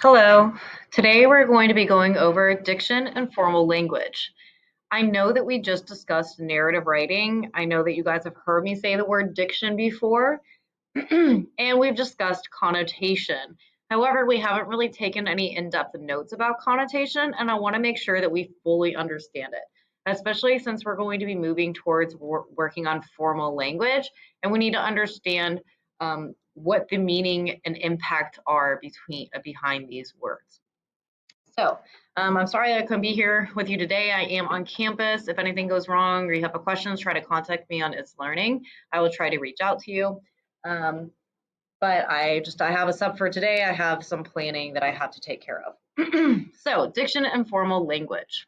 Hello. Today we're going to be going over diction and formal language. I know that we just discussed narrative writing. I know that you guys have heard me say the word diction before, and we've discussed connotation. However, we haven't really taken any in-depth notes about connotation, and I want to make sure that we fully understand it, especially since we're going to be moving towards working on formal language, and we need to understand what the meaning and impact are behind these words. So I'm sorry I couldn't be here with you today. I am on campus. If anything goes wrong or you have a questions, try to contact me on It's Learning. I will try to reach out to you. But I have a sub for today. I have some planning that I have to take care of. So diction and formal language.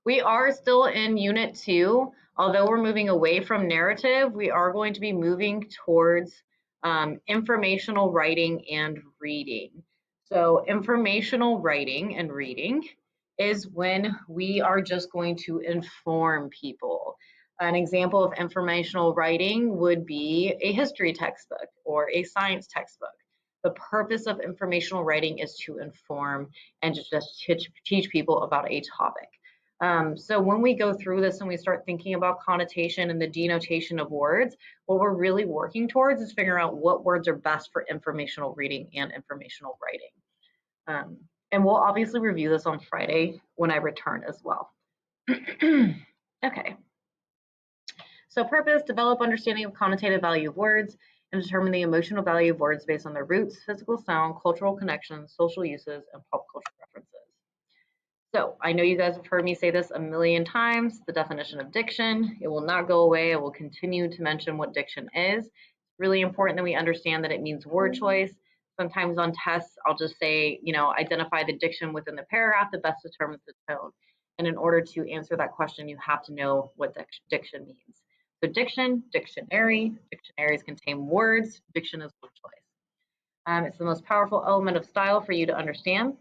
We are still in Unit 2. Although we're moving away from narrative, we are going to be moving towards informational writing and reading. So informational writing and reading is when we are just going to inform people. An example of informational writing would be a history textbook or a science textbook. The purpose of informational writing is to inform and to just teach people about a topic. So when we go through this and we start thinking about connotation and the denotation of words, what we're really working towards is figuring out what words are best for informational reading and informational writing. And we'll obviously review this on Friday when I return as well. Okay. So purpose, develop understanding of connotative value of words and determine the emotional value of words based on their roots, physical sound, cultural connections, social uses, and pop culture references. So I know you guys have heard me say this a million times, the definition of diction. It will not go away. I will continue to mention what diction is. It's really important that we understand that it means word choice. Sometimes on tests, I'll just say, identify the diction within the paragraph that best determines the tone. And in order to answer that question, you have to know what diction means. So diction, dictionary, dictionaries contain words. Diction is word choice. It's the most powerful element of style for you to understand.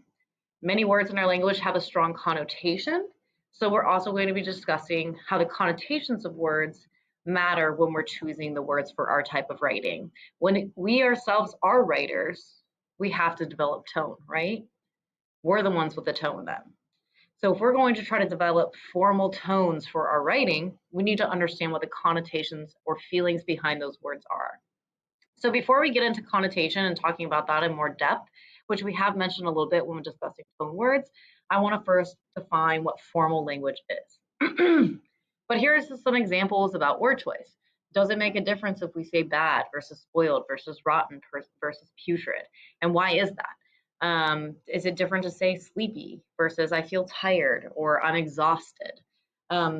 Many words in our language have a strong connotation, so we're also going to be discussing how the connotations of words matter when we're choosing the words for our type of writing. When we ourselves are writers, we have to develop tone, right? We're the ones with the tone then. So if we're going to try to develop formal tones for our writing, we need to understand what the connotations or feelings behind those words are. So before we get into connotation and talking about that in more depth, which we have mentioned a little bit when we're discussing tone words, I want to first define what formal language is. But here's some examples about word choice. Does it make a difference if we say bad versus spoiled versus rotten versus putrid? And why is that? Is it different to say sleepy versus I feel tired or I'm exhausted?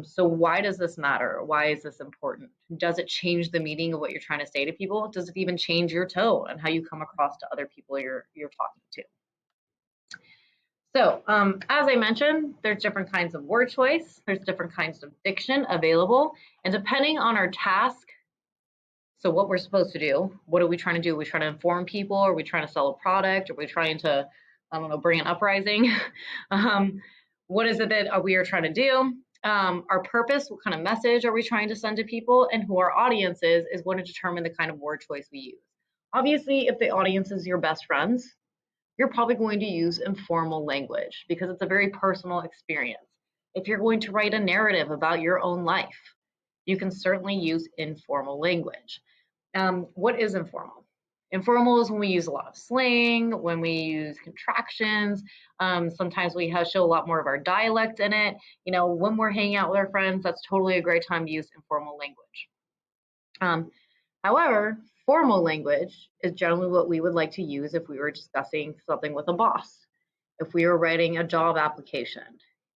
So why does this matter? Why is this important? Does it change the meaning of what you're trying to say to people? Does it even change your tone and how you come across to other people you're talking to? So as I mentioned, there's different kinds of word choice. There's different kinds of diction available. And depending on our task, so what we're supposed to do, what are we trying to do? Are we trying to inform people? Are we trying to sell a product? Are we trying to, bring an uprising? What is it that we are trying to do? Our purpose, what kind of message are we trying to send to people, and who our audience is going to determine the kind of word choice we use. Obviously, if the audience is your best friends, you're probably going to use informal language because it's a very personal experience. If you're going to write a narrative about your own life, you can certainly use informal language. What is informal? Informal is when we use a lot of slang, when we use contractions. Sometimes we show a lot more of our dialect in it. When we're hanging out with our friends, that's totally a great time to use informal language. However, formal language is generally what we would like to use if we were discussing something with a boss, if we were writing a job application,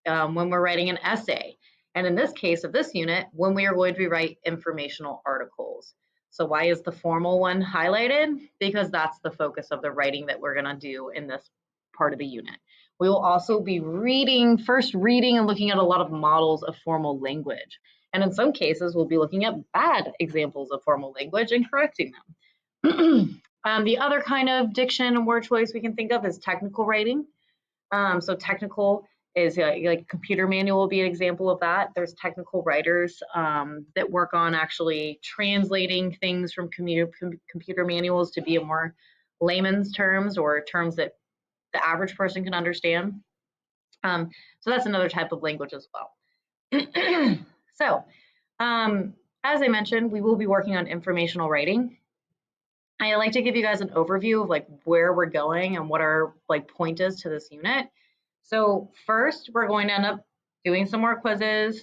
when we're writing an essay, and in this case of this unit, when we are going to write informational articles. So why is the formal one highlighted? Because that's the focus of the writing that we're going to do in this part of the unit. We will also be reading and looking at a lot of models of formal language. And in some cases, we'll be looking at bad examples of formal language and correcting them. The other kind of diction and word choice we can think of is technical writing. So technical is like computer manual will be an example of that. There's technical writers that work on actually translating things from computer manuals to be a more layman's terms or terms that the average person can understand. So that's another type of language as well. So, as I mentioned, we will be working on informational writing. I like to give you guys an overview of like where we're going and what our like point is to this unit. So first, we're going to end up doing some more quizzes,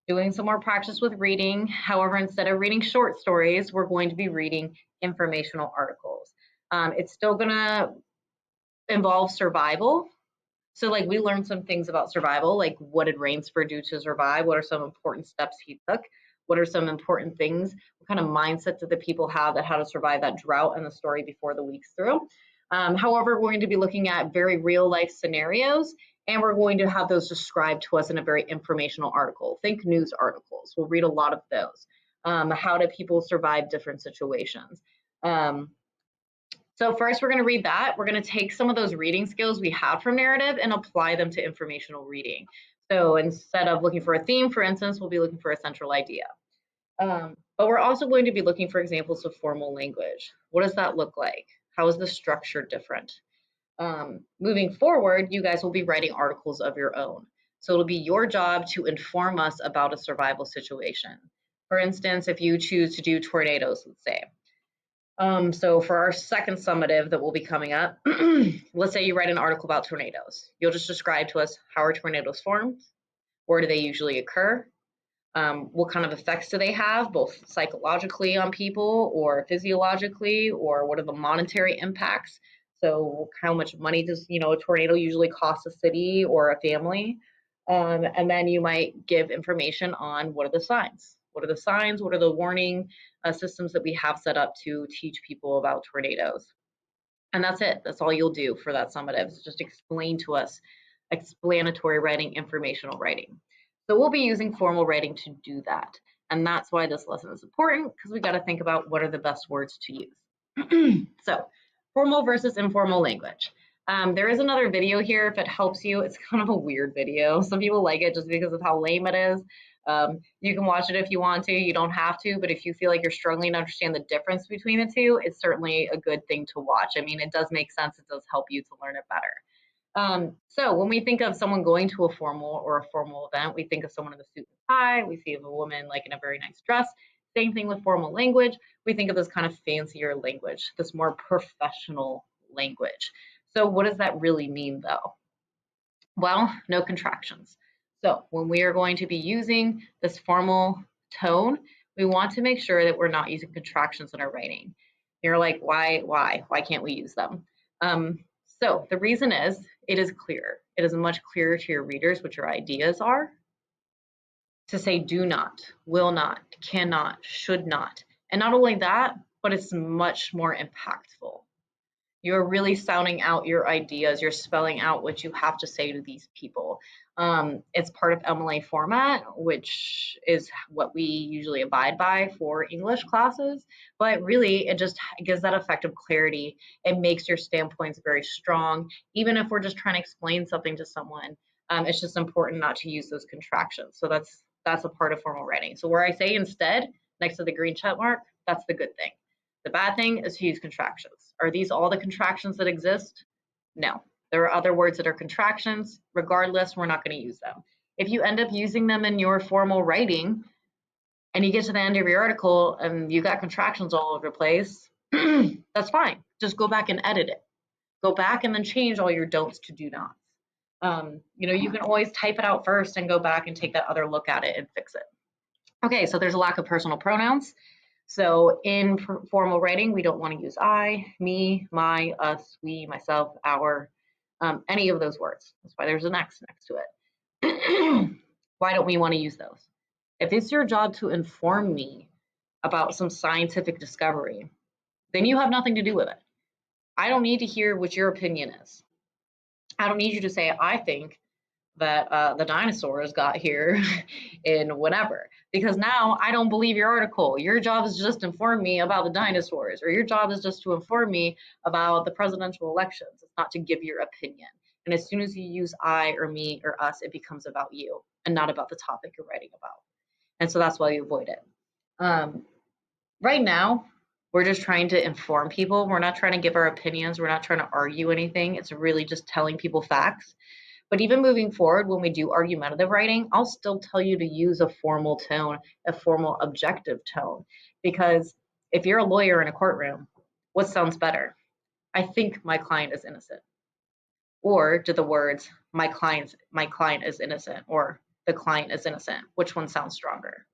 doing some more practice with reading. However, instead of reading short stories, we're going to be reading informational articles. It's still going to involve survival. So like we learned some things about survival, like what did Rainsford do to survive? What are some important steps he took? What are some important things? What kind of mindset did the people have that how to survive that drought and the story before the week's through? However, we're going to be looking at very real life scenarios, and we're going to have those described to us in a very informational article. Think news articles. We'll read a lot of those. How do people survive different situations? So first, we're going to read that. We're going to take some of those reading skills we have from narrative and apply them to informational reading. So instead of looking for a theme, for instance, we'll be looking for a central idea. But we're also going to be looking for examples of formal language. What does that look like? How is the structure different? Moving forward, you guys will be writing articles of your own. So it'll be your job to inform us about a survival situation. For instance, if you choose to do tornadoes, let's say. So for our second summative that will be coming up, let's say you write an article about tornadoes. You'll just describe to us how are tornadoes formed, where do they usually occur, what kind of effects do they have, both psychologically on people or physiologically, or what are the monetary impacts? So how much money does a tornado usually cost a city or a family? And then you might give information on what are the signs. What are the signs? What are the warning systems that we have set up to teach people about tornadoes? And that's it. That's all you'll do for that summative is just explain to us explanatory writing, informational writing. So we'll be using formal writing to do that. And that's why this lesson is important because we got to think about what are the best words to use. So formal versus informal language. There is another video here if it helps you. It's kind of a weird video. Some people like it just because of how lame it is. You can watch it if you want to. You don't have to, but if you feel like you're struggling to understand the difference between the two, it's certainly a good thing to watch. I mean, it does make sense. It does help you to learn it better. So when we think of someone going to a formal or a formal event, we think of someone in a suit and tie. We see of a woman like in a very nice dress. Same thing with formal language. We think of this kind of fancier language, this more professional language. So what does that really mean though? Well, no contractions. So when we are going to be using this formal tone, we want to make sure that we're not using contractions in our writing. You're like, why can't we use them? So the reason is, it is clear. It is much clearer to your readers what your ideas are. To say do not, will not, cannot, should not. And not only that, but it's much more impactful. You're really sounding out your ideas. You're spelling out what you have to say to these people. It's part of MLA format, which is what we usually abide by for English classes. But really, it just gives that effect of clarity. It makes your standpoints very strong. Even if we're just trying to explain something to someone, it's just important not to use those contractions. So that's a part of formal writing. So where I say instead, next to the green check mark, that's the good thing. The bad thing is to use contractions. Are these all the contractions that exist? No. There are other words that are contractions. Regardless, we're not going to use them. If you end up using them in your formal writing and you get to the end of your article and you got contractions all over the place, that's fine. Just go back and edit it. Go back and then change all your don'ts to do nots. You can always type it out first and go back and take that other look at it and fix it. Okay, so there's a lack of personal pronouns. So in formal writing, we don't want to use I, me, my, us, we, myself, our, any of those words. That's why there's an X next to it. Why don't we want to use those? If it's your job to inform me about some scientific discovery, then you have nothing to do with it. I don't need to hear what your opinion is. I don't need you to say, I think that the dinosaurs got here in whatever, because now I don't believe your article. Your job is just to inform me about the dinosaurs, or your job is just to inform me about the presidential elections. It's not to give your opinion. And as soon as you use I or me or us, it becomes about you and not about the topic you're writing about. And so that's why you avoid it. Right now, We're just trying to inform people. We're not trying to give our opinions. We're not trying to argue anything. It's really just telling people facts. But even moving forward, when we do argumentative writing, I'll still tell you to use a formal tone, a formal objective tone. Because if you're a lawyer in a courtroom, what sounds better? I think my client is innocent. Or do the words my client is innocent or the client is innocent? Which one sounds stronger?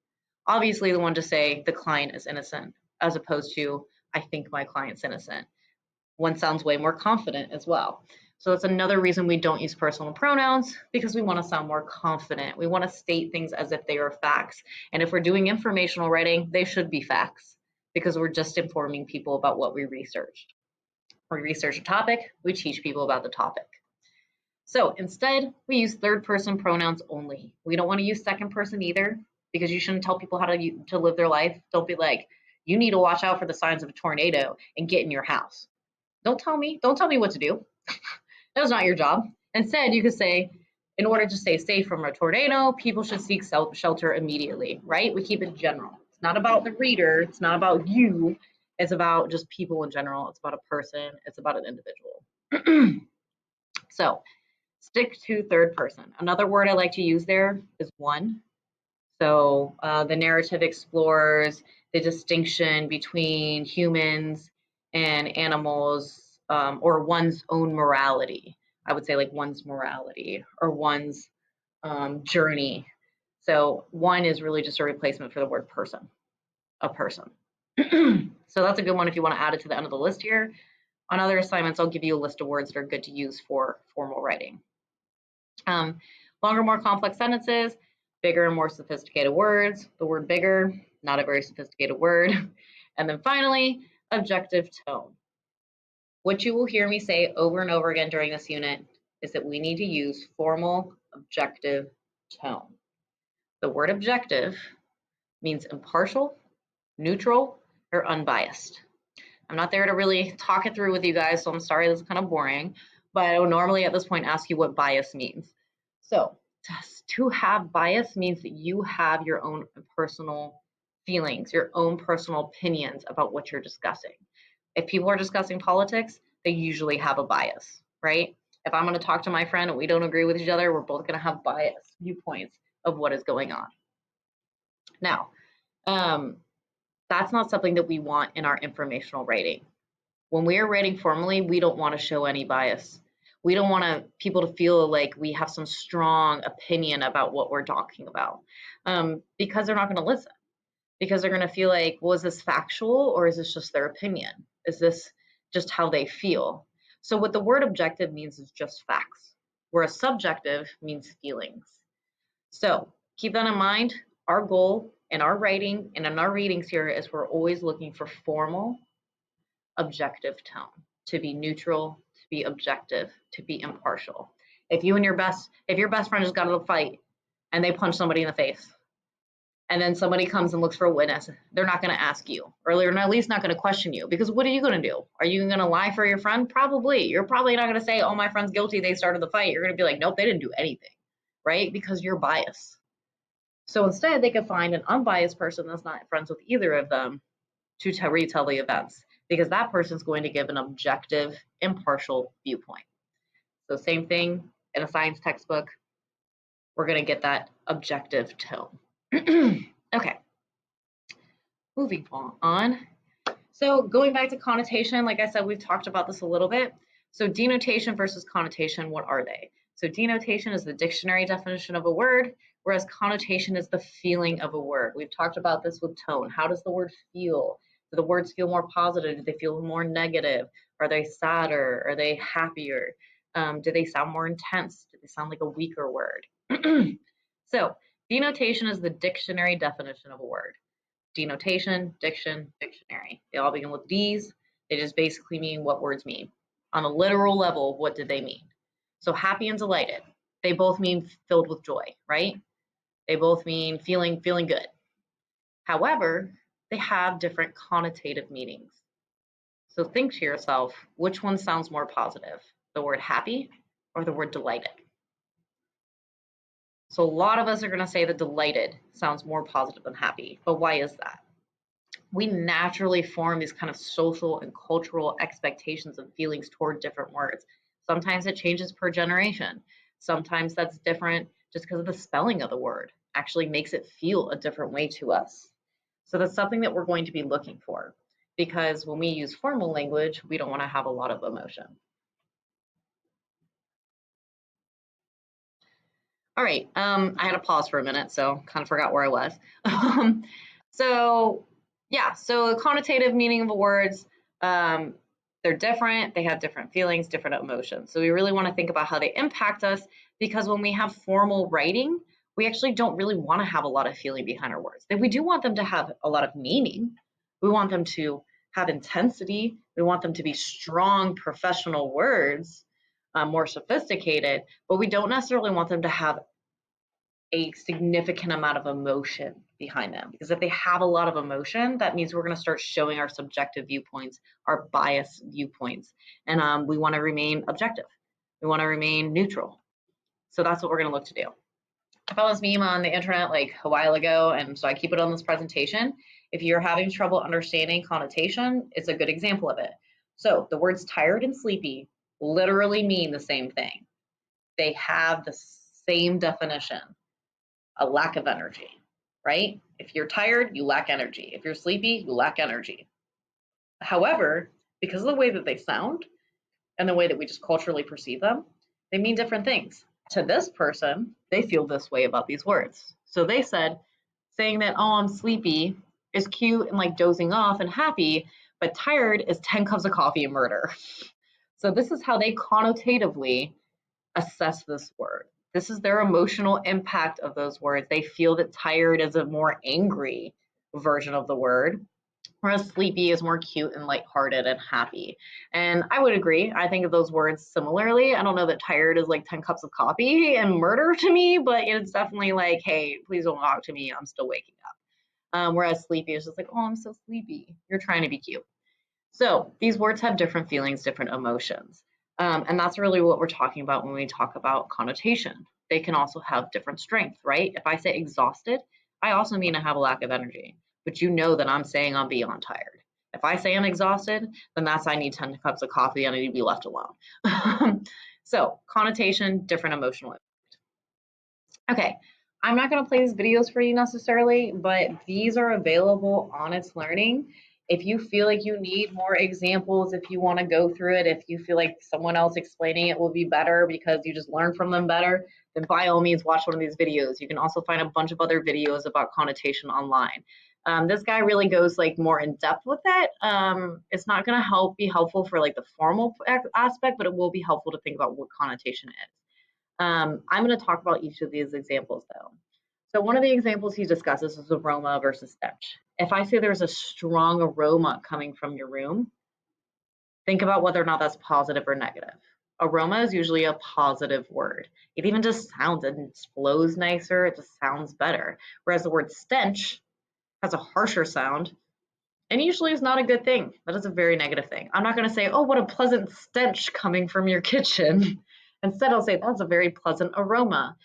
Obviously the one to say the client is innocent as opposed to I think my client's innocent. One sounds way more confident as well. So that's another reason we don't use personal pronouns, because we want to sound more confident. We want to state things as if they are facts. And if we're doing informational writing, they should be facts because we're just informing people about what we researched. We research a topic, we teach people about the topic. So instead, we use third person pronouns only. We don't want to use second person either, because you shouldn't tell people how to live their life. Don't be like, you need to watch out for the signs of a tornado and get in your house. Don't tell me what to do. That's not your job. Instead, you could say, in order to stay safe from a tornado, people should seek shelter immediately, right? We keep it general. It's not about the reader. It's not about you. It's about just people in general. It's about a person. It's about an individual. So stick to third person. Another word I like to use there is one. So the narrative explores the distinction between humans and animals, or one's own morality. I would say like one's morality or one's journey. So one is really just a replacement for the word person, a person. So that's a good one if you want to add it to the end of the list here. On other assignments, I'll give you a list of words that are good to use for formal writing. Longer, more complex sentences, bigger and more sophisticated words. The word bigger, not a very sophisticated word. And then finally, objective tone. What you will hear me say over and over again during this unit is that we need to use formal, objective tone. The word objective means impartial, neutral, or unbiased. I'm not there to really talk it through with you guys, so I'm sorry this is kind of boring, but I would normally at this point ask you what bias means. So to have bias means that you have your own personal feelings, your own personal opinions about what you're discussing. If people are discussing politics, they usually have a bias, right? If I'm going to talk to my friend and we don't agree with each other, we're both going to have biased viewpoints of what is going on. Now, that's not something that we want in our informational writing. When we are writing formally, we don't want to show any bias. We don't want people to feel like we have some strong opinion about what we're talking about, because they're not going to listen. Because they're going to feel like, well, is this factual or is this just their opinion? Is this just how they feel? So what the word objective means is just facts, whereas subjective means feelings. So keep that in mind. Our goal in our writing and in our readings here is we're always looking for formal, objective tone, to be neutral, to be objective, to be impartial. If your best friend just got in a fight and they punch somebody in the face, and then somebody comes and looks for a witness, they're not going to ask you, or they're at least not going to question you, because what are you going to do? Are you going to lie for your friend? Probably. You're probably not going to say, oh, my friend's guilty, they started the fight. You're going to be like, nope, they didn't do anything, right? Because you're biased. So instead, they could find an unbiased person that's not friends with either of them to retell the events, because that person's going to give an objective, impartial viewpoint. So same thing in a science textbook, we're going to get that objective tone. Okay, moving on. So going back to connotation, like I said, we've talked about this a little bit. So denotation versus connotation, what are they? So denotation is the dictionary definition of a word, whereas connotation is the feeling of a word. We've talked about this with tone. How does the word feel? Do the words feel more positive? Do they feel more negative? Are they sadder? Are they happier? Do they sound more intense? Do they sound like a weaker word? So denotation is the dictionary definition of a word. Denotation, diction, dictionary. They all begin with D's. They just basically mean what words mean. On a literal level, what did they mean? So happy and delighted. They both mean filled with joy, right? They both mean feeling good. However, they have different connotative meanings. So think to yourself, which one sounds more positive? The word happy or the word delighted? So a lot of us are going to say that delighted sounds more positive than happy. But why is that? we naturally form these kind of social and cultural expectations and feelings toward different words. Sometimes it changes per generation. Sometimes that's different just because of the spelling of the word actually makes it feel a different way to us. So that's something that we're going to be looking for, because when we use formal language, we don't want to have a lot of emotion. All right, I had to pause for a minute, so kind of forgot where I was. So yeah, so connotative meaning of words, um, they're different, they have different feelings, different emotions. So we really want to think about how they impact us, because when we have formal writing, we actually don't really want to have a lot of feeling behind our words. We do want them to have a lot of meaning. We want them to have intensity. We want them to be strong, professional words, more sophisticated, but we don't necessarily want them to have a significant amount of emotion behind them, because if they have a lot of emotion, that means we're going to start showing our subjective viewpoints, our biased viewpoints, and we want to remain objective. We want to remain neutral. So that's what we're going to look to do. I found this meme on the internet like a while ago, and so I keep it on this presentation. If you're having trouble understanding connotation, it's a good example of it. So the words tired and sleepy literally mean the same thing. They have the same definition, a lack of energy, right? If you're tired, you lack energy. If you're sleepy, you lack energy. However, because of the way that they sound and the way that we just culturally perceive them, they mean different things. To this person, they feel this way about these words. So they said, saying that, oh, I'm sleepy is cute and like dozing off and happy, but tired is 10 cups of coffee and murder. So this is how they connotatively assess this word. This is their emotional impact of those words. They feel that tired is a more angry version of the word, whereas sleepy is more cute and lighthearted and happy. And I would agree. I think of those words similarly. I don't know that tired is like 10 cups of coffee and murder to me, but it's definitely like, hey, please don't talk to me. I'm still waking up. Whereas sleepy is just like, oh, I'm so sleepy. You're trying to be cute. So these words have different feelings, different emotions. And that's really what we're talking about when we talk about connotation. They can also have different strength, right? If I say exhausted, I also mean I have a lack of energy, but you know that I'm saying I'm beyond tired. If I say I'm exhausted, then that's I need 10 cups of coffee and I need to be left alone. So connotation, different emotional impact. Okay, I'm not going to play these videos for you necessarily, but these are available on It's Learning. If you feel like you need more examples, if you want to go through it, if you feel like someone else explaining it will be better because you just learn from them better, then by all means watch one of these videos. You can also find a bunch of other videos about connotation online. This guy really goes like more in depth with it. It's not going to be helpful for like the formal aspect, but it will be helpful to think about what connotation is. I'm going to talk about each of these examples though. So one of the examples he discusses is aroma versus stench. If I say there's a strong aroma coming from your room, think about whether or not that's positive or negative. Aroma is usually a positive word. It even just sounds, it flows nicer, it just sounds better. Whereas the word stench has a harsher sound and usually is not a good thing. That is a very negative thing. I'm not going to say, oh, what a pleasant stench coming from your kitchen. Instead, I'll say that's a very pleasant aroma.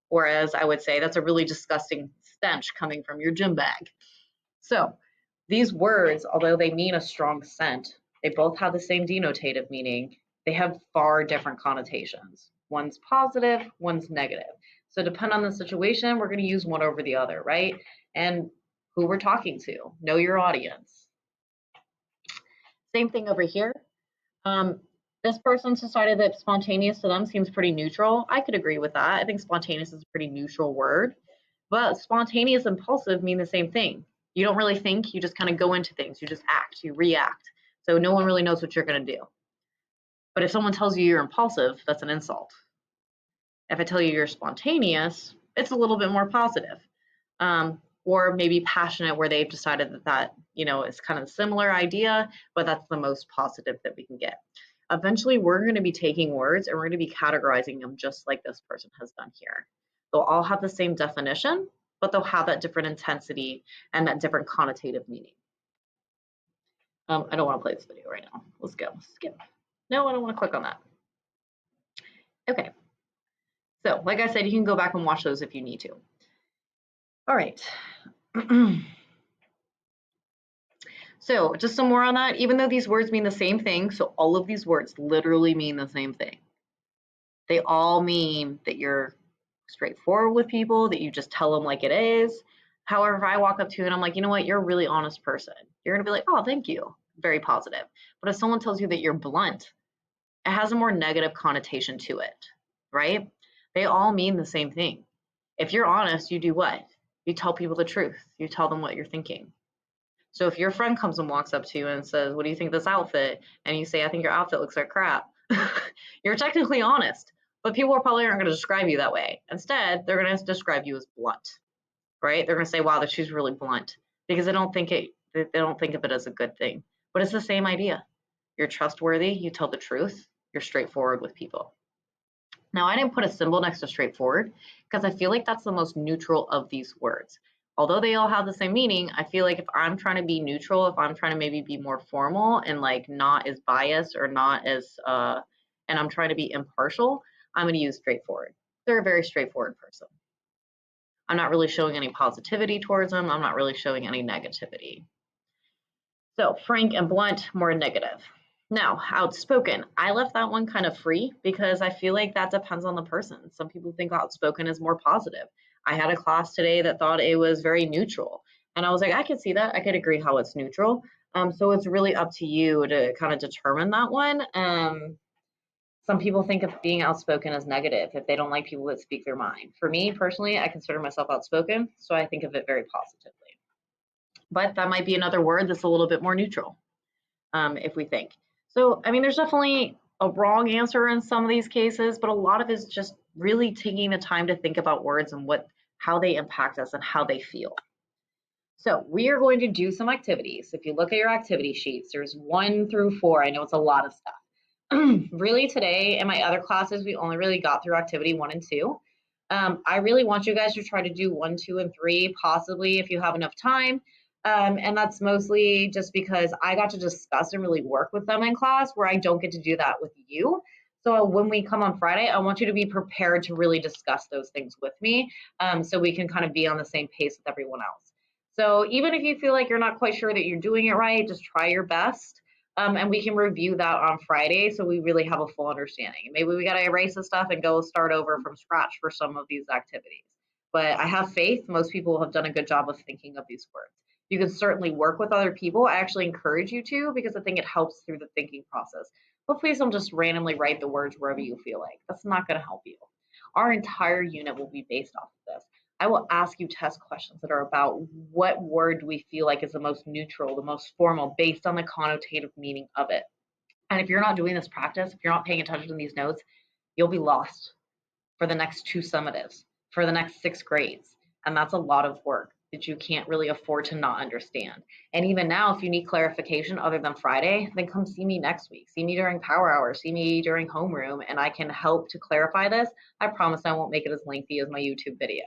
Whereas I would say that's a really disgusting stench coming from your gym bag. So these words, although they mean a strong scent, they both have the same denotative meaning. They have far different connotations. One's positive, one's negative. So depending on the situation, we're going to use one over the other, right? And who we're talking to. Know your audience. Same thing over here. This person's decided that spontaneous to them seems pretty neutral. I could agree with that. I think spontaneous is a pretty neutral word, but spontaneous and impulsive mean the same thing. You don't really think, you just kind of go into things, you just act, you react. So no one really knows what you're going to do. But if someone tells you you're impulsive, that's an insult. If I tell you you're spontaneous, it's a little bit more positive. Or maybe passionate, where they've decided that is kind of a similar idea, but that's the most positive that we can get. Eventually, we're going to be taking words and we're going to be categorizing them just like this person has done here. They'll all have the same definition, but they'll have that different intensity and that different connotative meaning. I don't want to play this video right now. Let's go. Skip. No, I don't want to click on that. Okay. So, like I said, you can go back and watch those if you need to. All right. So just some more on that. Even though these words mean the same thing, so all of these words literally mean the same thing. They all mean that you're straightforward with people, that you just tell them like it is. However, if I walk up to you and I'm like, you know what, you're a really honest person, you're gonna be like, oh, thank you, very positive. But if someone tells you that you're blunt, it has a more negative connotation to it, right? They all mean the same thing. If you're honest, you do what? You tell people the truth. You tell them what you're thinking. So if your friend comes and walks up to you and says, what do you think of this outfit? And you say, I think your outfit looks like crap. You're technically honest, but people are probably aren't going to describe you that way. Instead, they're going to describe you as blunt, right? They're going to say, wow, that she's really blunt because they don't think of it as a good thing. But it's the same idea. You're trustworthy, you tell the truth, you're straightforward with people. Now, I didn't put a symbol next to straightforward because I feel like that's the most neutral of these words. Although they all have the same meaning, I feel like if I'm trying to be neutral, if I'm trying to maybe be more formal and like not as biased or not as, and I'm trying to be impartial, I'm going to use straightforward. They're a very straightforward person. I'm not really showing any positivity towards them. I'm not really showing any negativity. So frank and blunt, more negative. Now, outspoken. I left that one kind of free because I feel like that depends on the person. Some people think outspoken is more positive. I had a class today that thought it was very neutral. And I was like, I could see that. I could agree how it's neutral. So it's really up to you to kind of determine that one. Some people think of being outspoken as negative if they don't like people that speak their mind. For me personally, I consider myself outspoken, so I think of it very positively. But that might be another word that's a little bit more neutral, if we think. So, I mean, there's definitely a wrong answer in some of these cases, but a lot of it is just really taking the time to think about words and how they impact us and how they feel. So we are going to do some activities. If you look at your activity sheets, there's 1 through 4. I know it's a lot of stuff. Really today in my other classes, we only really got through activity 1 and 2. I really want you guys to try to do 1, 2, and 3, possibly if you have enough time. And that's mostly just because I got to discuss and really work with them in class where I don't get to do that with you. So when we come on Friday, I want you to be prepared to really discuss those things with me so we can kind of be on the same pace with everyone else. So even if you feel like you're not quite sure that you're doing it right, just try your best. And we can review that on Friday so we really have a full understanding. Maybe we got to erase the stuff and go start over from scratch for some of these activities. But I have faith most people have done a good job of thinking of these words. You can certainly work with other people. I actually encourage you to because I think it helps through the thinking process. But please don't just randomly write the words wherever you feel like. That's not going to help you. Our entire unit will be based off of this. I will ask you test questions that are about what word do we feel like is the most neutral, the most formal, based on the connotative meaning of it. And if you're not doing this practice, if you're not paying attention to these notes, you'll be lost for the next 2 summatives, for the next 6 grades. And that's a lot of work that you can't really afford to not understand. And even now, if you need clarification other than Friday, then come see me next week. See me during power hour, see me during homeroom, and I can help to clarify this. I promise I won't make it as lengthy as my YouTube video.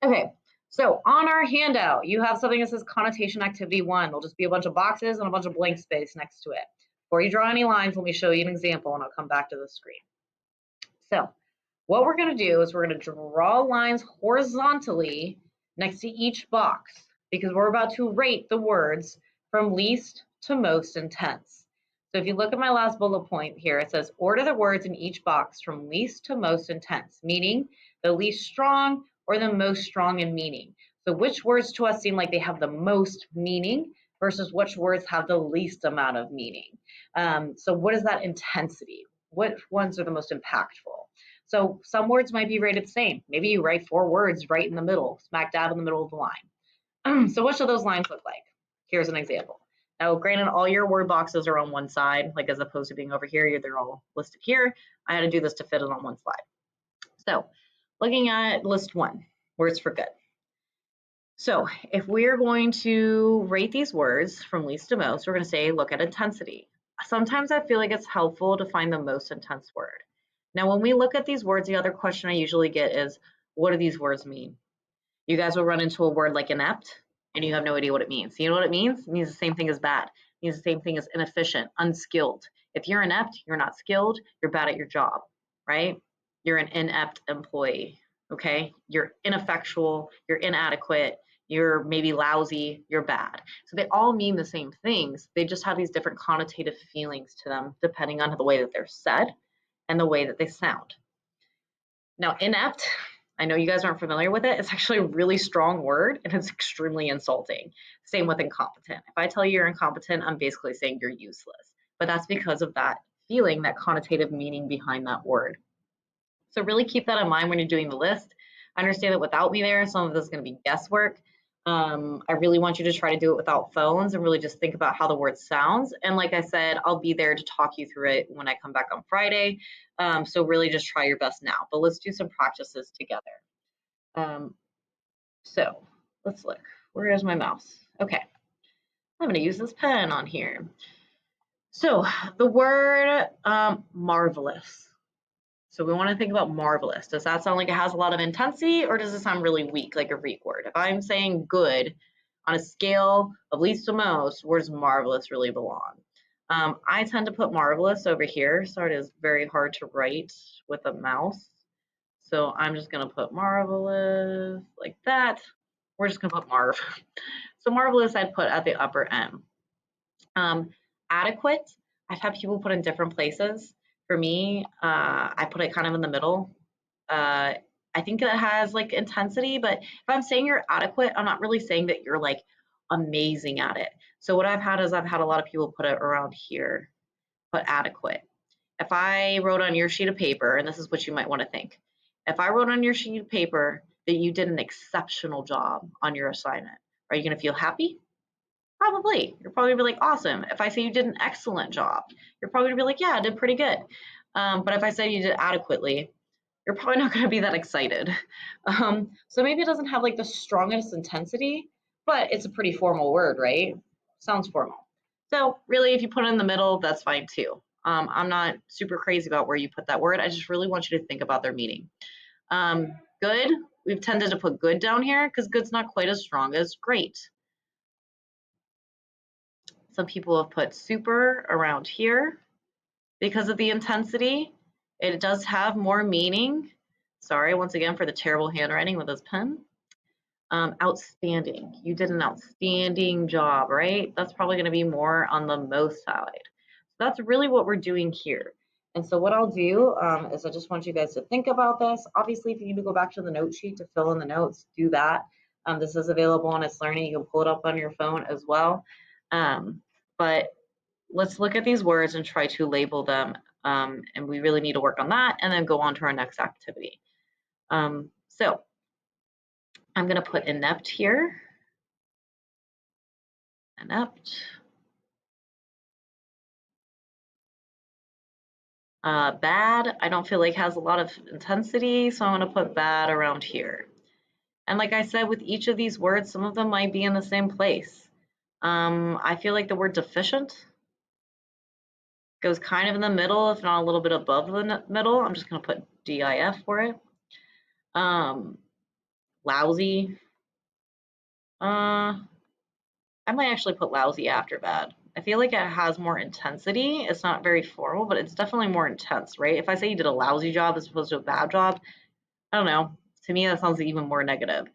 Okay, so on our handout, you have something that says Connotation Activity 1. There'll just be a bunch of boxes and a bunch of blank space next to it. Before you draw any lines, let me show you an example and I'll come back to the screen. So what we're going to do is we're going to draw lines horizontally next to each box because we're about to rate the words from least to most intense. So if you look at my last bullet point here, it says order the words in each box from least to most intense, meaning the least strong or the most strong in meaning. So which words to us seem like they have the most meaning versus which words have the least amount of meaning. So what is that intensity? Which ones are the most impactful? So some words might be rated the same. Maybe you write 4 words right in the middle, smack dab in the middle of the line. So what should those lines look like? Here's an example. Now, granted, all your word boxes are on one side, like as opposed to being over here, they're all listed here. I had to do this to fit it on one slide. So looking at list 1, words for good. So if we're going to rate these words from least to most, we're going to say, look at intensity. Sometimes I feel like it's helpful to find the most intense word. Now, when we look at these words, the other question I usually get is, what do these words mean? You guys will run into a word like inept, and you have no idea what it means. You know what it means? It means the same thing as bad. It means the same thing as inefficient, unskilled. If you're inept, you're not skilled, you're bad at your job, right? You're an inept employee, okay? You're ineffectual, you're inadequate, you're maybe lousy, you're bad. So they all mean the same things. They just have these different connotative feelings to them depending on the way that they're said and the way that they sound. Now, inept, I know you guys aren't familiar with it. It's actually a really strong word and it's extremely insulting. Same with incompetent. If I tell you you're incompetent, I'm basically saying you're useless. But that's because of that feeling, that connotative meaning behind that word. So really keep that in mind when you're doing the list. I understand that without me there, some of this is going to be guesswork. I really want you to try to do it without phones and really just think about how the word sounds. And like I said, I'll be there to talk you through it when I come back on Friday. So really just try your best now. But let's do some practices together. So let's look. Where is my mouse? Okay. I'm going to use this pen on here. So the word marvelous. So we want to think about marvelous. Does that sound like it has a lot of intensity, or does it sound really weak, like a weak word? If I'm saying good on a scale of least to most, where does marvelous really belong? I tend to put marvelous over here, so it is very hard to write with a mouse. So I'm just going to put marvelous like that. We're just going to put marv. So marvelous I'd put at the upper end. Adequate, I've had people put in different places. For me, I put it kind of in the middle. I think it has like intensity, but if I'm saying you're adequate, I'm not really saying that you're like amazing at it. So what I've had is I've had a lot of people put it around here, put adequate. If I wrote on your sheet of paper, and this is what you might want to think, if I wrote on your sheet of paper that you did an exceptional job on your assignment, are you going to feel happy? Probably. You're probably gonna be like, awesome. If I say you did an excellent job, you're probably gonna be like, yeah, I did pretty good. But if I say you did adequately, you're probably not gonna be that excited. So maybe it doesn't have like the strongest intensity, but it's a pretty formal word, right? Sounds formal. So really, if you put it in the middle, that's fine too. I'm not super crazy about where you put that word. I just really want you to think about their meaning. Good, we've tended to put good down here because good's not quite as strong as great. Some people have put super around here because of the intensity. It does have more meaning. Sorry, once again, for the terrible handwriting with this pen. Outstanding. You did an outstanding job, right? That's probably going to be more on the most side. So that's really what we're doing here. And so what I'll do is I just want you guys to think about this. Obviously, if you need to go back to the note sheet to fill in the notes, do that. This is available on It's Learning. You can pull it up on your phone as well. But let's look at these words and try to label them. And we really need to work on that and then go on to our next activity. So I'm going to put inept here. Inept. Bad, I don't feel like has a lot of intensity, so I'm going to put bad around here. And like I said, with each of these words, some of them might be in the same place. I feel like the word deficient goes kind of in the middle, if not a little bit above the middle. I'm just going to put DIF for it. Lousy. I might actually put lousy after bad. I feel like it has more intensity. It's not very formal, but it's definitely more intense, right? If I say you did a lousy job as opposed to a bad job, I don't know. To me, that sounds even more negative.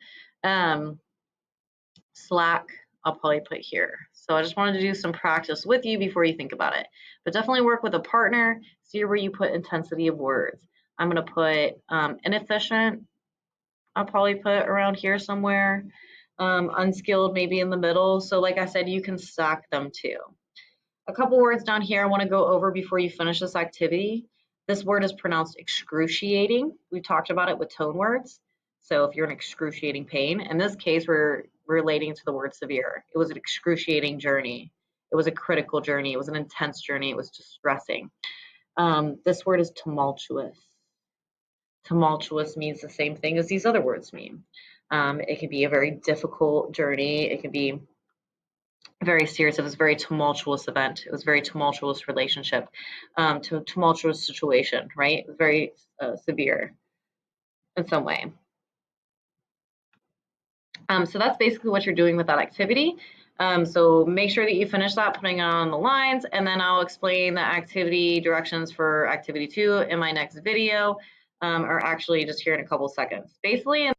Slack, I'll probably put here. So I just wanted to do some practice with you before you think about it. But definitely work with a partner, see where you put intensity of words. I'm going to put inefficient. I'll probably put around here somewhere. Unskilled maybe in the middle. So like I said, you can stack them too. A couple words down here I want to go over before you finish this activity. This word is pronounced excruciating. We talked about it with tone words. So if you're in excruciating pain, in this case, we're relating to the word severe. It was an excruciating journey. It was a critical journey. It was an intense journey. It was distressing. This word is tumultuous. Tumultuous means the same thing as these other words mean. It can be a very difficult journey. It can be very serious. It was a very tumultuous event. It was a very tumultuous relationship, tumultuous situation, right? It was very severe in some way. So that's basically what you're doing with that activity. So make sure that you finish that, putting it on the lines, and then I'll explain the activity directions for activity 2 in my next video, or actually just here in a couple seconds. Basically,